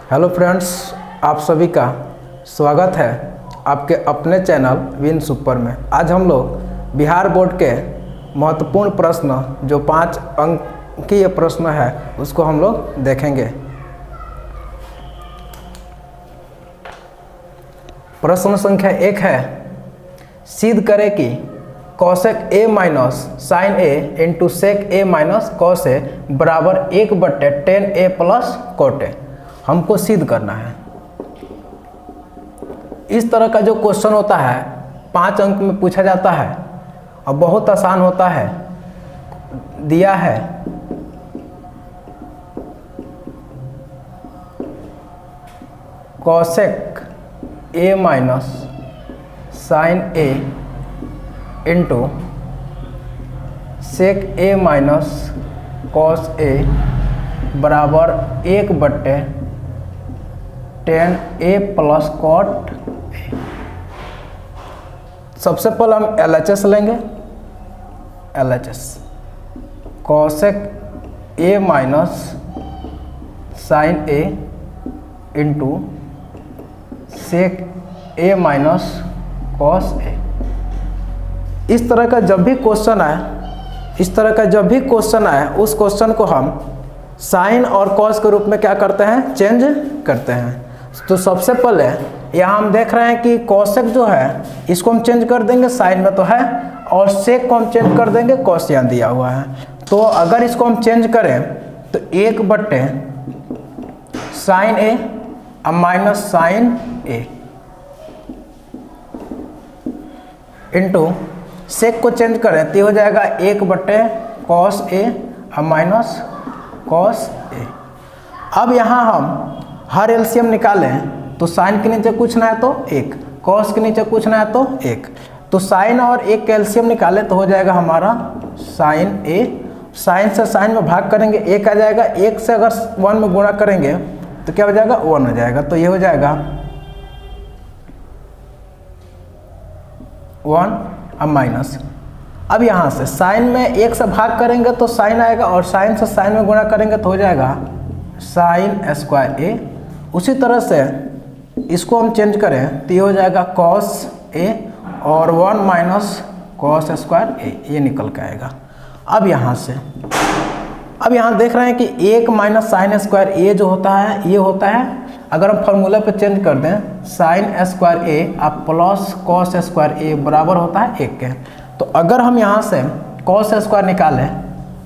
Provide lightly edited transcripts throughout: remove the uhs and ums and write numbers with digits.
Hello friends, आप सभी का स्वागत है आपके अपने चैनल विन सुपर में। आज हम लोग बिहार बोर्ड के महत्वपूर्ण प्रश्न जो 5 अंक की ये प्रश्न है उसको हम लोग देखेंगे। प्रश्न संख्या 1 है, सिद्ध करें कि cosec A minus sine A into sec A minus cos A बराबर 1/10 ए प्लस कॉट ए। हमको सिद्ध करना है। इस तरह का जो क्वेश्चन होता है 5 अंक में पूछा जाता है और बहुत आसान होता है। दिया है cosec A minus sine A into sec A minus cos A बराबर 1/10 ए प्लस कॉट ए। सबसे पहले हम LHS लेंगे। LHS cosec A minus sine A into sec A minus cos A. इस तरह का जब भी क्वेश्चन आए उस क्वेश्चन को हम साइन और कॉस के रूप में क्या करते हैं, चेंज करते हैं। तो सबसे पहले यहाँ हम देख रहे हैं कि कॉसेक जो है इसको हम चेंज कर देंगे, साइन में तो है, और सेक को हम चेंज कर देंगे, कॉस यहाँ दिया हुआ है। तो अगर इसको हम चेंज करें तो 1/10 sign A minus sine A into सेक को चेंज करें तो हो जाएगा 1/10 कॉस ए माइनस कॉस ए। अब यहाँ हम हर एलसीएम निकालें तो साइन के नीचे कुछ ना है तो 1, कॉस के नीचे कुछ ना है तो 1। तो साइन और 1 का एलसीएम निकालें तो हो जाएगा हमारा साइन ए। साइन से साइन में भाग करेंगे 1 आ जाएगा, 1 से अगर 1 में गुणा करेंगे तो क्या हो जाएगा, 1 हो जाएगा। तो ये हो जाएगा 1 अब माइनस। अब यहाँ से साइन में 1 से भाग करेंगे तो साइन आएगा, और साइन से साइन में गुणा करेंगे तो हो जाएगा साइन स्क्वायर ए। उसी तरह से इसको हम चेंज करें तो ये हो जाएगा कॉस ए और 1 माइनस कॉस स्क्वायर ए, ये निकल के आएगा। अब यहाँ देख रहे हैं कि 1 माइनस साइन स्क्वायर ए जो होता है ये होता है, अगर हम फॉर्मूला पे चेंज कर दें साइन स्क्वायर ए अब प्लस कॉस स्क्वायर ए बराबर होता है 1 के। तो अगर हम यहाँ से कॉस स्क्वायर निकालें,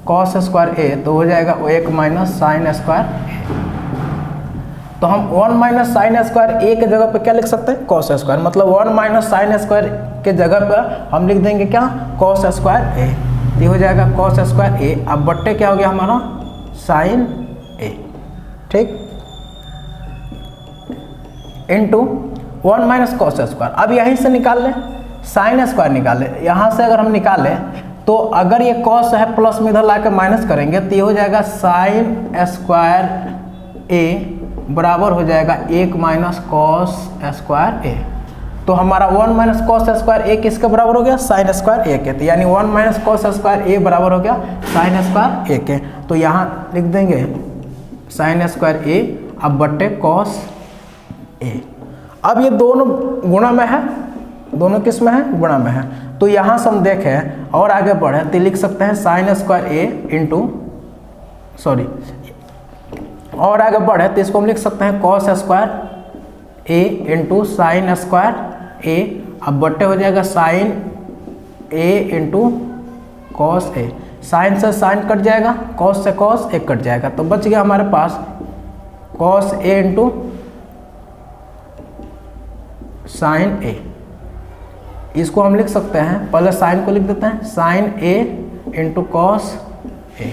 कॉस स्क्वायर ए, तो हो जाएगा 1 माइनस साइन स्क्वायर ए। तो हम 1 माइनस साइन स्क्वायर ए के जगह पे क्या लिख सकते हैं, कॉस स्क्वायर। मतलब 1 माइनस साइन स्क्वायर के जगह पर हम लिख देंगे क्या, कॉस स्क्वायर ए। ये हो जाएगा कॉस स्क्वायर ए अब बट्टे क्या हो गया हमारा साइन ए, ठीक, इंटू 1 माइनस कॉस स्क्वायर। अब यहीं से निकाल लें, साइन स्क्वायर निकालें। यहाँ से अगर हम निकालें तो अगर ये कॉस है प्लस में इधर ला के माइनस करेंगे तो ये हो जाएगा साइन स्क्वायर ए बराबर हो जाएगा 1 माइनस कॉस स्क्वायर ए। तो हमारा 1 माइनस कॉस स्क्वायर ए किसके बराबर हो गया, साइन स्क्वायर ए के। तो यानी 1 माइनस कॉस स्क्वायर ए बराबर हो गया साइन स्क्वायर ए के। तो यहाँ लिख देंगे साइन स्क्वायर ए अब बट्टे कॉस ए। अब ये दोनों गुणा में है, दोनों किस में है, गुणा में है। तो यहाँ से हम देखें और आगे बढ़े तो लिख सकते हैं साइन स्क्वायर ए इंटू और आगे बढ़े तो इसको हम लिख सकते हैं कॉस स्क्वायर ए इंटू साइन स्क्वायर ए अब बट्टे हो जाएगा sign A into cos A. Sign से साइन कट जाएगा, कॉस से कॉस ए कट जाएगा, तो बच गया हमारे पास कॉस ए इंटू साइन ए। इसको हम लिख सकते हैं, पहले साइन को लिख देते हैं sign A into cos A.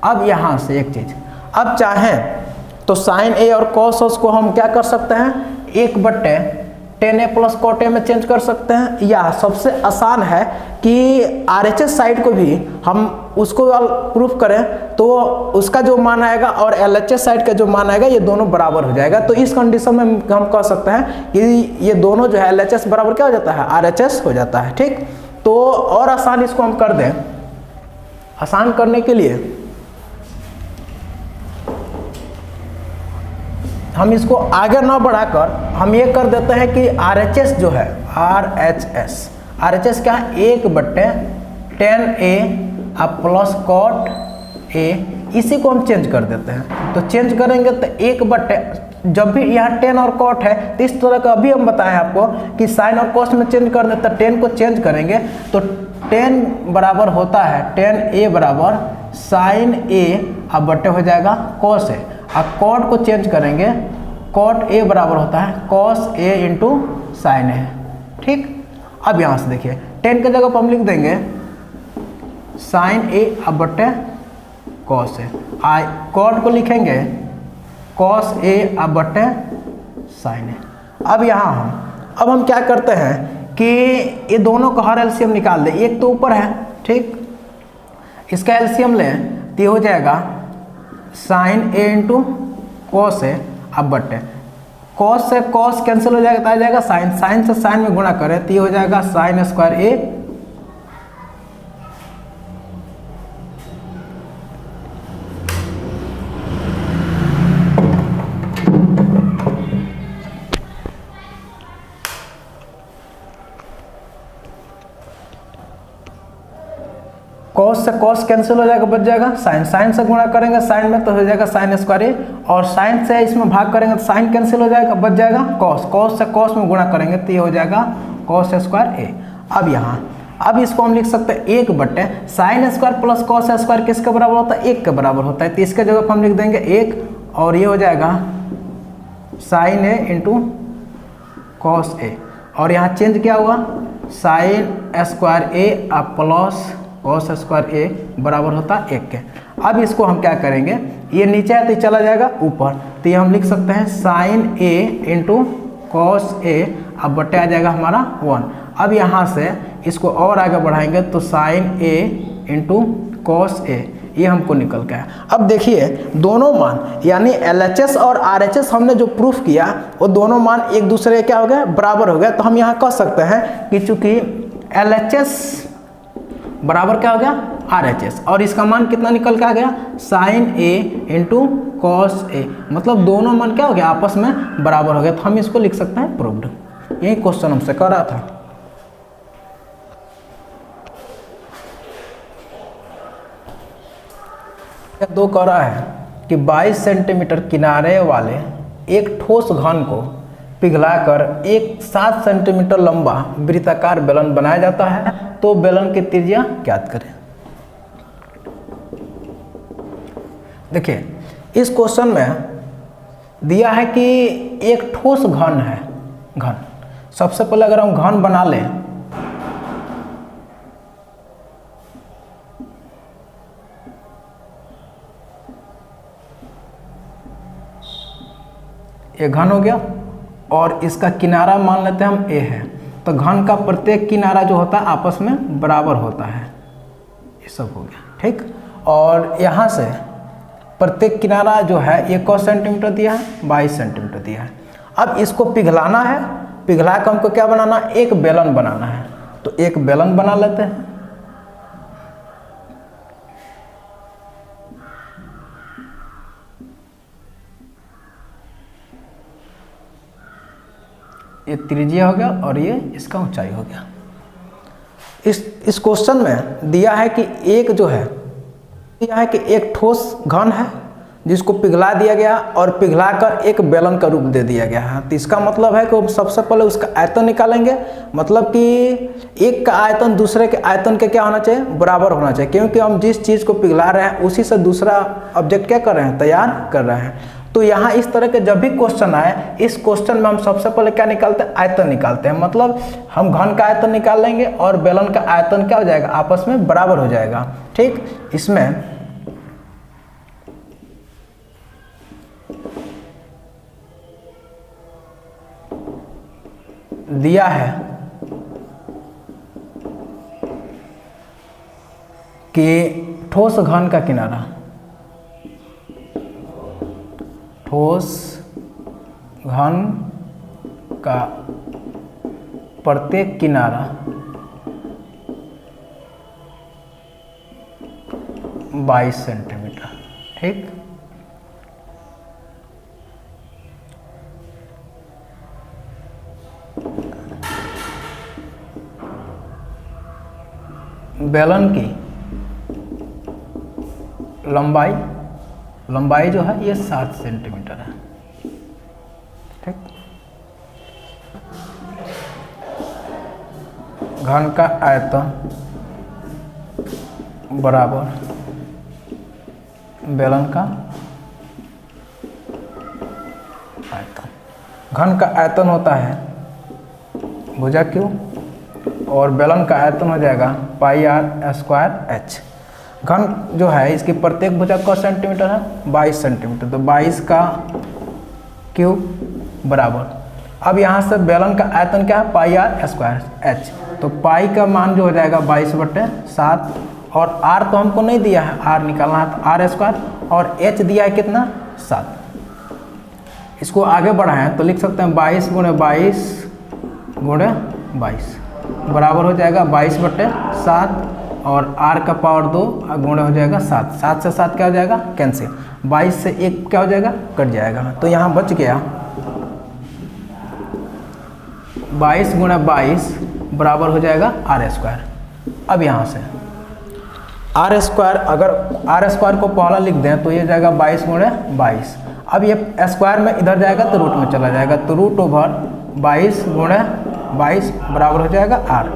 अब यहाँ से एक चीज, अब चाहें तो साइन ए और कॉस को हम क्या कर सकते हैं, 1/10 ए प्लस कॉट ए में चेंज कर सकते हैं, या सबसे आसान है कि RHS साइड को भी हम उसको प्रूफ करें तो उसका जो मान आएगा और LHS साइड का जो मान आएगा ये दोनों बराबर हो जाएगा। तो इस कंडीशन में हम कह सकते हैं कि ये दोनों जो है LHS बराबर क्या हो जाता है, RHS हो जाता है, ठीक। तो और आसान इसको हम कर दें, आसान करने के लिए हम इसको आगे ना बढ़ाकर हम ये कर देते हैं कि RHS जो है RHS क्या है, 1/10A अब प्लस कॉट A, इसी को हम चेंज कर देते हैं। तो चेंज करेंगे तो 1/10, जब भी यहाँ 10 और कॉट है तो इस तरह का अभी हम बताएं आपको कि साइन और कॉस में चेंज कर देते हैं। 10 को चेंज करेंगे तो 10 बराबर होता है 10A बराबर साइन A अब बट्टे हो जाएगा कॉस A। अब कॉट को चेंज करेंगे, कॉट A बराबर होता है cos A into sine A। ठीक, अब यहाँ से देखिए 10 की जगह पर हम लिख देंगे साइन A अब बट्टे कॉस A। कॉट को लिखेंगे कॉस A अब बट्टे साइन A। अब यहाँ अब हम क्या करते हैं कि ये दोनों का हर एलसीएम निकाल दें। एक तो ऊपर है, ठीक, इसका एलसीएम लें तो ये हो जाएगा sine A into cos A अब बट्टे कॉस से कॉस कैंसिल हो जाएगा तो आ जाएगा साइन, साइन से साइन में गुणा करें तो ये हो जाएगा साइन स्क्वायर A। कॉस से कॉस कैंसिल हो जाएगा, बच जाएगा साइन, साइन से गुणा करेंगे साइन में तो हो जाएगा साइन स्क्वायर ए, और साइन से इसमें भाग करेंगे तो साइन कैंसिल हो जाएगा, बच जाएगा कॉस, कॉस से कॉस में गुणा करेंगे तो ये हो जाएगा कॉस स्क्वायर ए। अब यहाँ अब इसको हम लिख सकते हैं 1/, sine square plus cos square किसके बराबर होता है, 1 के बराबर होता है, तो इसके जगह पर हम लिख देंगे 1 और ये हो जाएगा sign A into cos A, और यहाँ चेंज क्या हुआ साइन स्क्वायर ए अब प्लस कॉस स्क्वायर ए बराबर होता है 1 के। अब इसको हम क्या करेंगे, ये नीचे है तो चला जाएगा ऊपर, तो ये हम लिख सकते हैं sign A into cos A अब बट्टे आ जाएगा हमारा 1। अब यहाँ से इसको और आगे बढ़ाएंगे तो sign A into cos A, ये हमको निकल गया। अब देखिए दोनों मान यानी LHS और RHS हमने जो प्रूफ किया वो दोनों मान एक दूसरे के क्या हो गया, बराबर हो गया। तो हम यहाँ कह सकते हैं कि चूंकि LHS बराबर क्या हो गया RHS और इसका मान कितना निकल के आ गया sine A into cos A, मतलब दोनों मान क्या हो गया आपस में बराबर हो गया। तो हम इसको लिख सकते हैं प्रूव्ड। यही क्वेश्चन हमसे कर रहा था। दो कह रहा है कि 22 सेंटीमीटर किनारे वाले एक ठोस घन को पिघलाकर एक 7 सेंटीमीटर लंबा वृत्ताकार बेलन बनाया जाता है, तो बेलन की त्रिज्या ज्ञात करें। देखिए इस क्वेश्चन में दिया है कि एक ठोस घन है, घन। सबसे पहले अगर हम घन बना लें, ये घन हो गया और इसका किनारा मान लेते हैं हम A है, तो घन का प्रत्येक किनारा जो होता है आपस में बराबर होता है, ये सब हो गया ठीक। और यहाँ से प्रत्येक किनारा जो है ये कौन सेंटीमीटर दिया है 22 सेंटीमीटर दिया है। अब इसको पिघलाना है, पिघला कर हमको क्या बनाना, एक बेलन बनाना है, तो एक बेलन बना लेते हैं। ये त्रिज्या हो गया और ये इसका ऊंचाई हो गया। इस क्वेश्चन में दिया है कि एक जो है दिया है कि एक ठोस घन है जिसको पिघला दिया गया और पिघलाकर एक बेलन का रूप दे दिया गया है। तो इसका मतलब है कि सबसे पहले उसका आयतन निकालेंगे, मतलब कि एक का आयतन दूसरे के आयतन के क्या होना चाहिए, बराबर होना चाहिए, क्योंकि हम जिस चीज़ को पिघला रहे हैं उसी से दूसरा ऑब्जेक्ट क्या कर रहे हैं, तैयार कर रहे हैं। तो यहाँ इस तरह के जब भी क्वेश्चन आए, इस क्वेश्चन में हम सबसे पहले क्या निकालते हैं, आयतन निकालते हैं। मतलब हम घन का आयतन निकाल लेंगे और बेलन का आयतन क्या हो जाएगा, आपस में बराबर हो जाएगा ठीक। इसमें दिया है कि ठोस घन का किनारा, ठोस घन का प्रत्येक किनारा 22 सेंटीमीटर ठीक। बेलन की लंबाई जो है ये 7 सेंटीमीटर है। ठीक, घन का आयतन बराबर बेलन का आयतन। घन का आयतन होता है भुजा क्यू और बेलन का आयतन हो जाएगा पाई आर स्क्वायर एच। घन जो है इसकी प्रत्येक भुजा का सेंटीमीटर है 22 सेंटीमीटर, तो 22 का क्यूब बराबर, अब यहाँ से बेलन का आयतन क्या है पाई आर स्क्वायर एच, तो पाई का मान जो हो जाएगा 22/7 और आर तो हमको नहीं दिया है, आर निकालना है तो आर स्क्वायर और एच दिया है कितना 7। इसको आगे बढ़ाएं तो लिख सकते हैं 22 × 22 बराबर हो जाएगा 22/7 और आर का पावर 2 गुणे हो जाएगा 7। 7 से 7 क्या हो जाएगा कैंसिल, 22 से 1 क्या हो जाएगा कट जाएगा, तो यहाँ बच गया 22 × 22 बराबर हो जाएगा आर स्क्वायर। अब यहाँ से आर स्क्वायर, अगर आर स्क्वायर को पहला लिख दें तो ये जाएगा 22 × 22। अब ये स्क्वायर में इधर जाएगा तो रूट में चला जाएगा, तो √22 × 22 बराबर हो जाएगा आर।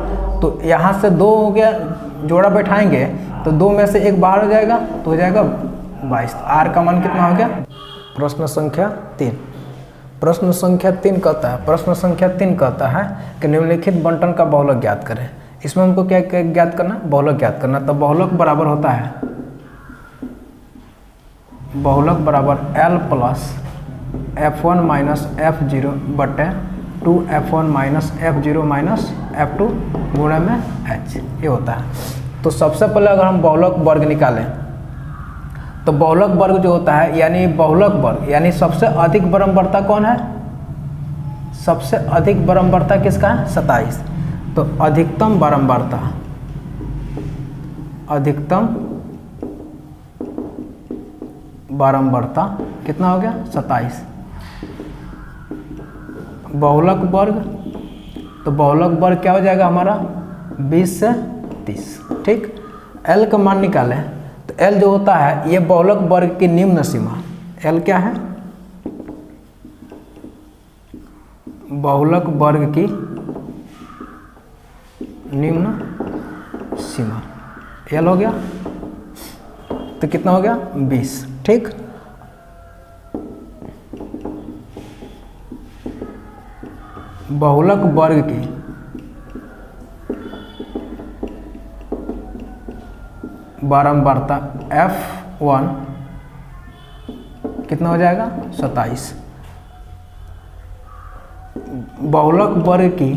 तो यहाँ से 2 हो गया, जोड़ा बैठाएंगे तो 2 में से 1 बाहर हो जाएगा तो हो जाएगा 22। आर का मान कितना हो गया। प्रश्न संख्या 3। प्रश्न संख्या 3 कहता है कि निम्नलिखित बंटन का बहुलक ज्ञात करें। इसमें हमको क्या ज्ञात करना, बहुलक ज्ञात करना। तो बहुलक बराबर होता है बहुलक बराबर L + F1 - F0 बटे 2F1 - F0 - F2 गुणे में H, ये होता है। तो सबसे पहले अगर हम बहुलक वर्ग निकालें तो बहुलक वर्ग जो होता है यानी बहुलक वर्ग यानी सबसे अधिक बारंबारता कौन है, सबसे अधिक बारंबारता किसका है 27। तो अधिकतम बारंबारता कितना हो गया 27। बहुलक वर्ग, तो बहुलक वर्ग क्या हो जाएगा हमारा 20 से 30। ठीक, L का मान निकालें तो L जो होता है ये बहुलक वर्ग की निम्न सीमा, L क्या है बहुलक वर्ग की निम्न सीमा, L हो गया तो कितना हो गया 20। ठीक, बहुलक वर्ग की बारंबारता F1 कितना हो जाएगा 27। बहुलक वर्ग की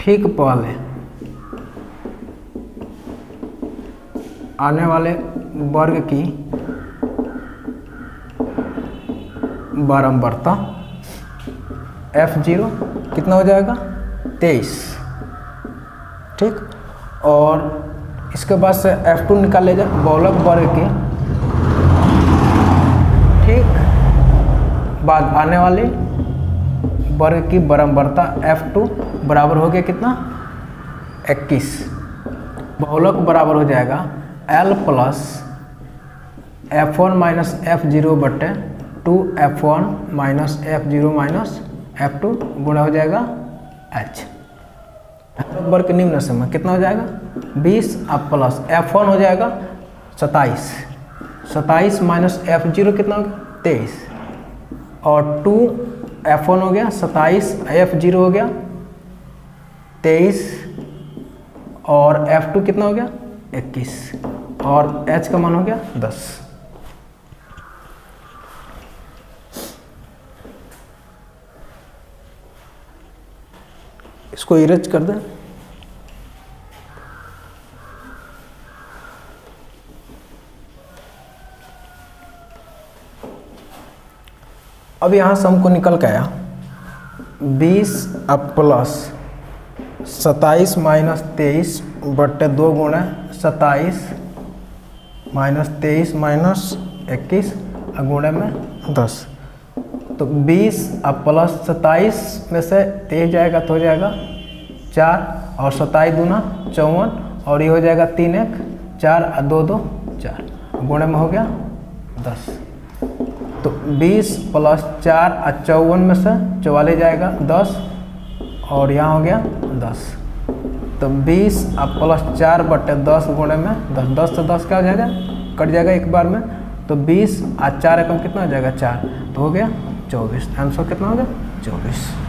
ठीक पहले आने वाले वर्ग की बारंबारता F0 कितना हो जाएगा 23। ठीक, और इसके बाद से F2 निकाल ले जाए बहुलक वर्ग की ठीक बाद आने वाले वर्ग की बारंबारता F2 बराबर हो गया कितना 21। बहुलक बराबर हो जाएगा L + F1 - F0 बटे 2F1 - F0 - F2 गुणा हो जाएगा H। वर्ग के निम्न सीमा कितना हो जाएगा 20 अब प्लस F1 हो जाएगा 27 - F0 कितना हो गया 23 और 2F1 हो गया 27 F0 हो गया 23 और F2 कितना हो गया 21 और H का मान हो गया 10। इसको इरेज कर दें। अब यहाँ से हमको निकल के आया 20 अब प्लस 27 - 23 बटे 2 गुणे 27 - 23 - 21 गुणे में 10। तो 20 अब प्लस 27 में से 23 जाएगा तो हो जाएगा 4 और 27 दूना 54 और ये हो जाएगा 3 1 4 और 2 2 4 गुणे में हो गया 10। तो 20 प्लस 4 और 54 में से 44 जाएगा 10 और यहाँ हो गया 10। तो 20 और प्लस 4 बटे 10 गुणे में 10, 10 से 10 क्या हो जाएगा, कट जाएगा एक बार में। तो 20 और 4 एकम कितना हो जाएगा 4, तो हो गया 24। आंसर कितना हो गया 24।